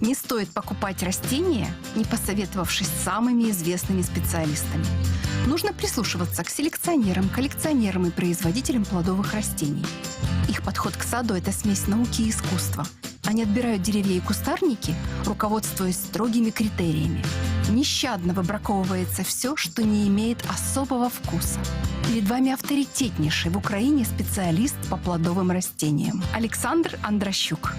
Не стоит покупать растения, не посоветовавшись с самыми известными специалистами. Нужно прислушиваться к селекционерам, коллекционерам и производителям плодовых растений. Их подход к саду – это смесь науки и искусства. Они отбирают деревья и кустарники, руководствуясь строгими критериями. Нещадно выбраковывается все, что не имеет особого вкуса. Перед вами авторитетнейший в Украине специалист по плодовым растениям Александр Андрощук.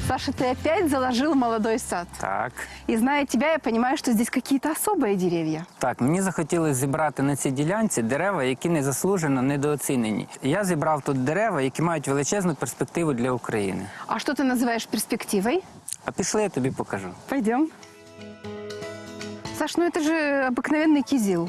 Саша, ты опять заложил молодой сад. Так. И зная тебя, я понимаю, что здесь какие-то особые деревья. Так, мені захотілося зібрати на цій ділянці дерева, які незаслужено недооцінені. Я зібрав тут дерева, які мають величезну перспективу для України. А что ты называешь перспективой? А пішли, я тобі покажу. Пойдем. Саш, ну это же обыкновенный кизил.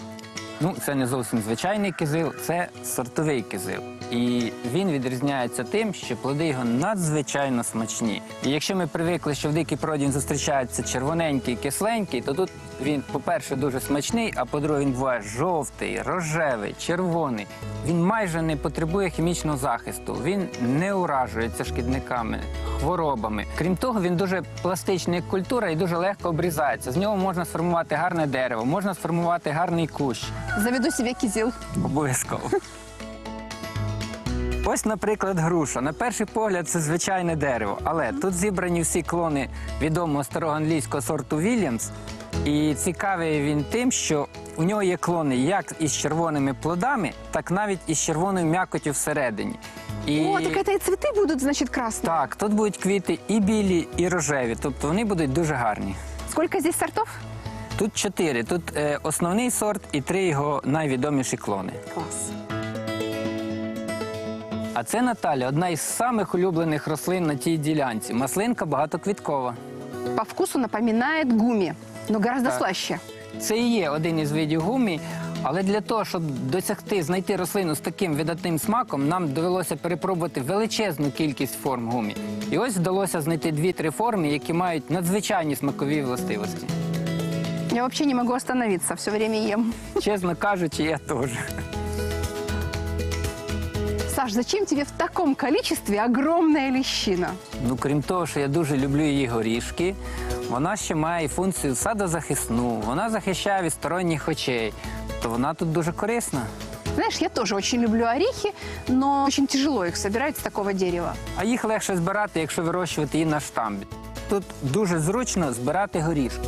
Ну, це не зовсім звичайний кизил, це сортовий кизил. І він відрізняється тим, що плоди його надзвичайно смачні. І якщо ми привикли, що в дикій природі він зустрічається червоненький, кисленький, то тут він, по-перше, дуже смачний, а по-друге, він буває жовтий, рожевий, червоний. Він майже не потребує хімічного захисту, він не уражується шкідниками, хворобами. Крім того, він дуже пластичний як культура і дуже легко обрізається. З нього можна сформувати гарне дерево, можна сформувати гарний кущ. Заведу себе кизил. Обов'язково. Ось, наприклад, груша. На перший погляд це звичайне дерево, але тут зібрані всі клони відомого старого англійського сорту Вільямс. І цікавий він тим, що у нього є клони як із червоними плодами, так навіть із червоною м'якоттю всередині. О, так это и цветы будут, значит, красные. Так, тут будуть квіти і білі, і рожеві, тобто вони будуть дуже гарні. Сколько здесь сортов? Тут 4. Тут основний сорт і 3 його найвідоміші клони. Класс. А це, Наталя, одна із самих улюблених рослин на тій ділянці. Маслинка багатоквіткова. По вкусу напоминает гуми, но гораздо Так. слаще. Це і є один із видів гумі, але для того, щоб знайти рослину з таким видатним смаком, нам довелося перепробувати величезну кількість форм гумі. І ось вдалося знайти 2-3 форми, які мають надзвичайні смакові властивості. Я вообще не могу остановиться, все время ем. Чесно кажучи, я теж. Саш, зачем тебе в таком количестве огромная лещина? Ну, крім того, що я дуже люблю її горішки, вона ще має функцію садозахисну, вона захищає від сторонніх очей, то вона тут дуже корисна. Знаешь, я тоже очень люблю орехи, но очень тяжело их собирать с такого дерева. А їх легше збирати, якщо вирощувати її на штамбі. Тут дуже зручно збирати горішки.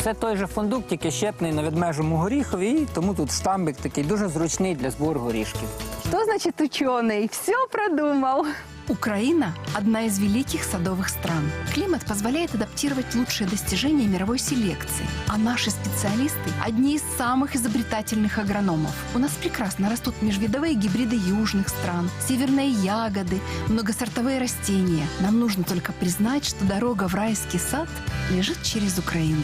Це той же фундук, тільки щепний на ведмежому горіхові, і тому тут штамбик такий дуже зручний для збору горішків. Что значит ученый? Все продумал. Украина – одна из великих садовых стран. Климат позволяет адаптировать лучшие достижения мировой селекции. А наши специалисты – одни из самых изобретательных агрономов. У нас прекрасно растут межвидовые гибриды южных стран, северные ягоды, многосортовые растения. Нам нужно только признать, что дорога в райский сад лежит через Украину.